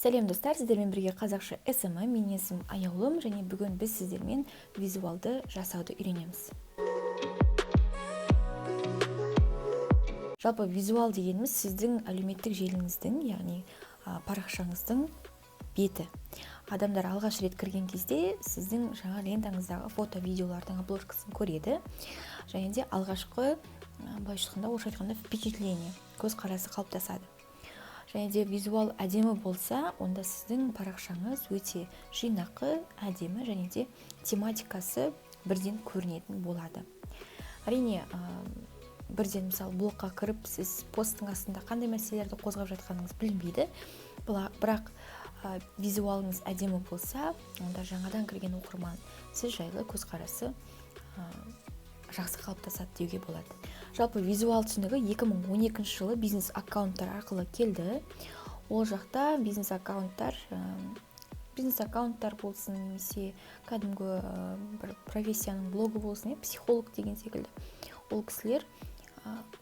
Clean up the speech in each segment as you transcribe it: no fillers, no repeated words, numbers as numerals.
Сәлем достар, сіздермен бірге қазақша СМ, менің есімім Аяулым, және бүгін біз сіздермен визуалды жасауды үйренеміз. Жалпы визуал дегеніміз сіздің әлеуметтік желіңіздің, яғни парақшаңыздың беті. Адамдар алғаш рет кірген кезде сіздің жаңа лентаңыздағы фото-видеолардың обложкасын көреді, және де алғашқы былайша айтқанда впечатление, көзқарасы қалыптасады. Және де визуал әдемі болса, онда сіздің парақшаңыз өте жинақы, әдемі және де тематикасы бірден көрінетін болады. Әрине, бірден мысалы блогқа кіріп, сіз посттың астында қандай мәселелерді қозғап жатқаныңыз білінбейді. Бірақ визуалыңыз әдемі болса, онда жаңадан кірген оқырман сіз жайлы көзқарасы жақсы қалыптасады деуге болады. Жалпы визуал түсінігі 2012 жылы бизнес аккаунттар арқылы келді. Ол жақта бизнес аккаунттар болсын, немесе кәдімгі бір профессияның блогы болсын, психолог деген секілді. Ол кісілер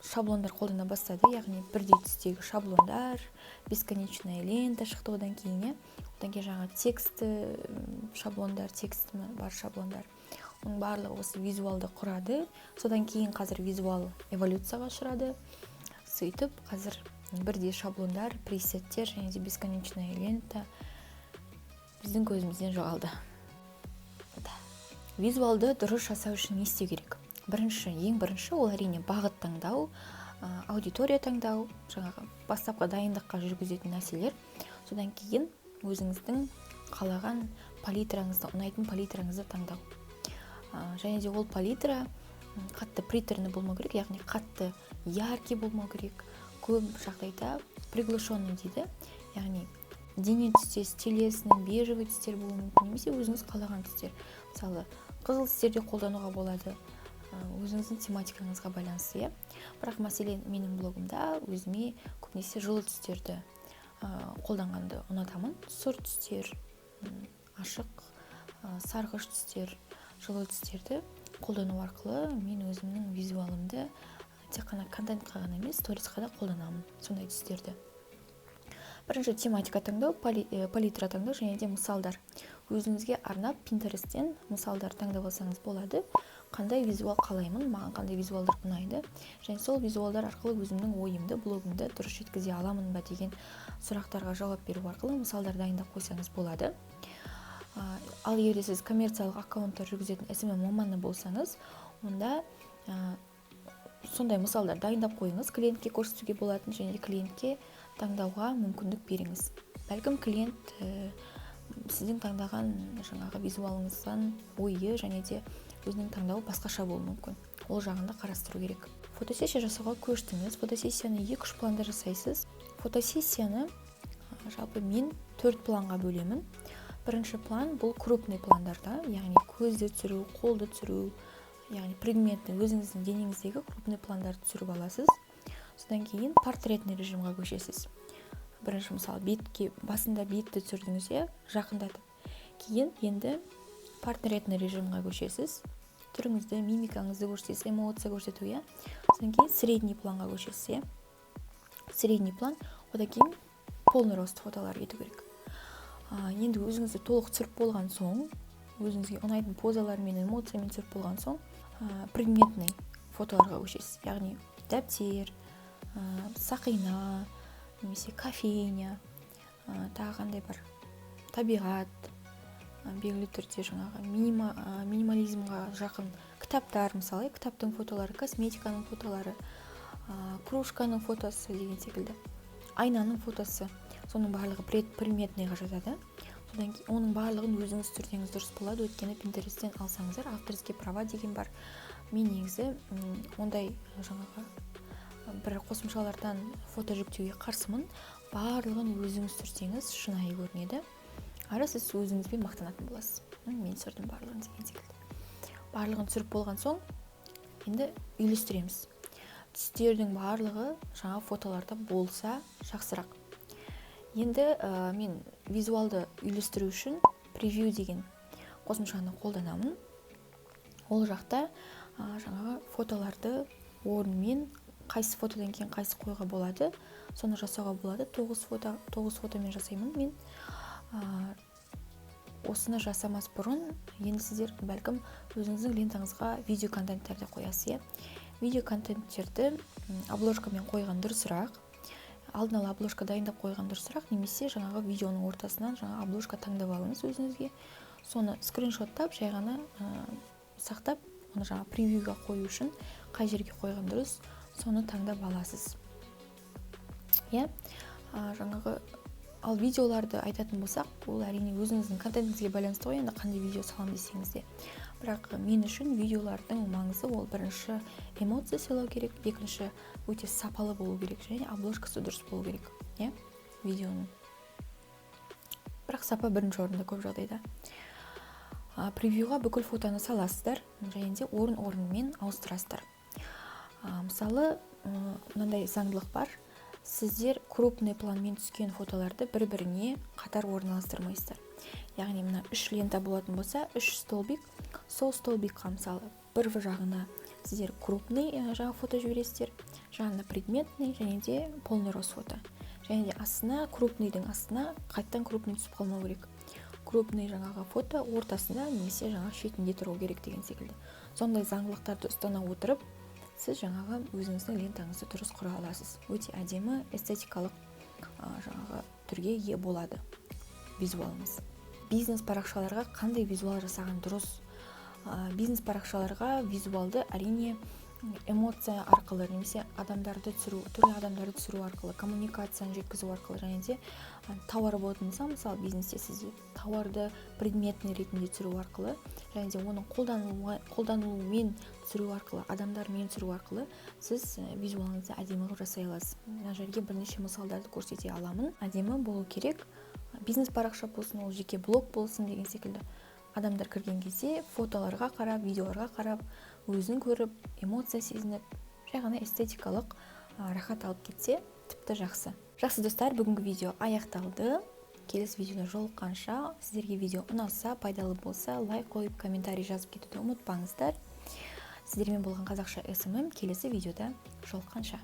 шаблондар қолдана бастады, яғни бірдей түстегі шаблондар, бесконечная лента шықты одан кейін. Одан кейін жаңа тексті шаблондар, тексті бар шаблондар. Оның барлығы осы визуалды құрады. Содан кейін қазір визуал эволюцияға ұшырады. Сөйтіп, қазір бірдей шаблондар, пресеттер және де бесконечная лента біздің көзімізден жоғалды. Визуалды дұрыс жасау үшін не істеу керек? Ең бірінші ол әрине бағыт таңдау, аудитория таңдау, жаңағы бастапқы дайындыққа жүргізетін нәрселер. Содан кейін өзіңіздің қалаған палитраңызды, ұнайтын палитраңызды таңдау. Және де ол палитра қатты приторный болмау керек, яғни қатты яркий болмау керек. Көп жағдайда приглушенный дейді, яғни дене түстес, телесный, бежевый түстер болуы мүмкін, немесе өзіңіз қалаған түстер. Мысалы, қызыл түстерде қолдануға болады, өзіңіздің тематикаңызға байланысты. Бірақ мәселен менің блогымда өзіме көбінесе жылы түстерді қолданғанды ұнатамын. Сұр түстер, ашық, сарғыш түстер, жылы түстерді қолдану арқылы мен өзімнің визуалымды тек қана контентқа ғана емес, сторисқа да қолданамын сондай түстерді. Бірінші тематика таңдау, палитра таңдау және де мысалдар. Өзіңізге арнап Pinterest'тен мысалдар таңдап алсаңыз болады. Қандай визуал қалаймын, маған қандай визуалдар ұнайды, және сол визуалдар арқылы өзімнің ойымды, блогымды дұрыс жеткізе аламын ба деген сұрақтарға жауап беру арқылы мысалдар дайындап қойсаңыз болады. Ал егер сіз коммерциялық аккаунттар жүргізетін SMM маманы болсаңыз, онда сондай мысалдар дайындап қойыңыз, клиентке көрсетуге болатын, және де клиентке таңдауға мүмкіндік беріңіз. Бәлкім клиент сіздің таңдаған жаңағы визуалыңыздан ойы және де өзінің таңдауы басқаша болуы мүмкін. Ол жағында қарастыру керек. Фотосессия жасауға көштіңіз. Фотосессияны 2-3 планда жасайсыз. Фотосессияны жалпы мен 4 планға бөлемін. Бірінші план бұл крупный пландарда, яғни көзді түсіру, қолды түсіру, яғни предметті өзіңіздің денеңіздегі крупный пландарды түсіріп аласыз. Содан кейін портретный режимға көшесіз. Бірінші мысалы басында бетті түсірдіңіз, жақындатып. Кейін енді портретный режимға көшесіз. Түріңізді, мимикаңызды көрсетесіз, эмоция көрсету. Содан кейін средний планға көшесіз. Средний план, одан кейін полный рост фотолар ету керек. Енді өзіңізді толық түсіріп болған соң, өзіңізге ұнайтын позалармен, эмоциямен түсіріп болған соң, предметный фотоларға көшесіз. Яғни дәптер, сақина, немесе кофейня, тағы қандай бар, табиғат, белгілі түрде жаңағы минимализмға жақын кітаптар, мысалы, кітаптың фотолары, косметиканың фотолары, кружканың фотосы деген секілді, айнаның фотосы. Соның барлығы предметныйға жатады. Содан кейін оның барлығын өзіңіз түсірсеңіз дұрыс болады, өйткені Pinterest'тен алсаңыздар, авторские права деген бар. Мен негізі ондай жаңағы бір қосымшалардан фото жүктеуге қарсымын. Барлығын өзіңіз түсірсеңіз шынайы көрінеді. Ары сіз өзіңізбен мақтанатын боласыз. Мен түсірдім барлығын деген секілді. Барлығын түсіріп болған соң, енді үйлестіреміз. Түстердің барлығы жаңа фотоларда болса жақсырақ. Енді мен визуалды үйлестіру үшін превью деген қосымшаны қолданамын. Ол жақта жаңағы фотоларды орынмен қайсы фотодан кейін қайсы қоюға болады, соны жасауға болады. 9 фотомен жасаймын мен. Осыны жасамас бұрын енді сіздер бәлкім өзіңіздің лентаңызға видео контенттерді қоясыз. Видео контенттерді обложкамен қойған дұрысырақ, алдын ала обложка дайындап қойған дұрысырақ, немесе жаңағы видеоның ортасынан жаңа обложка таңдап алыңыз өзіңізге. Соны скриншоттап, жай ғана сақтап, оны жаңа превьюға қою үшін қай жерге қойған дұрыс, соны таңдап аласыз. Жаңағы ал видеоларды айтатын болсақ, ол әрине өзіңіздің контентіңізге байланысты ғой, енді қандай видео салам десеңіз де. Бірақ мен үшін видеолардың маңызы ол бірінші эмоция сыйлау керек, екінші өте сапалы болу керек, және обложкасы дұрыс болу керек, видеоның. Бірақ сапа бірінші орында көп жағдайда. Превьюға бүкіл фотоны саласыздар, және де орын-орынмен ауыстырасыздар. Мысалы, мынандай заңдылық бар. Сіздер крупный планмен түскен фотоларды бір-біріне қатар орналастырмайсыздар. Яғни мына 3 лента болатын болса, 3 столбик, сол столбикқа мысалы бір жағына сіздер крупный жаңа фото жібересіздер, жаңа предметный және де полный рост фото. Және де астына, крупныйдың астына қайттан крупный түсіп қалмау керек. Крупный жаңағы фото ортасында немесе жаңа шетінде тұру керек деген секілді. Сондай заңдылықтарды ұстана отырып, сіз жаңағы өзіңіздің лентаңызды дұрыс құра аласыз. Өте әдемі эстетикалық жаңағы түрге ие болады визуалыңыз. Бизнес парақшаларға қандай визуал жасаған дұрыс? Бизнес парақшаларға визуалды әрине эмоция арқылы, немесе түрлі адамдарды түсіру арқылы, коммуникацияны жеткізу арқылы, және де тауар болатын болса, мысалы бизнесте сіз тауарды предметный ретінде түсіру арқылы, және де оның қолданылуымен түсіру арқылы, адамдармен түсіру арқылы сіз визуалыңызды әдемі жасай аласыз. Мына жерге бірнеше мысалдарды көрсете аламын. Әдемі болу керек. Бизнес парақша болсын, ол жеке блог болсын деген секілді. Адамдар кірген кезде фотоларға қарап, видеоларға қарап, өзін көріп, эмоция сезініп, жай ғана эстетикалық рахат алып кетсе, тіпті жақсы. Жақсы достар, бүгінгі видео аяқталды. Келесі видеода жолыққанша, сіздерге видео ұнаса, пайдалы болса, лайк қойып, комментарий жазып кетуді ұмытпаңыздар. Сіздермен болған қазақша СММ келесі видеода жолыққанша.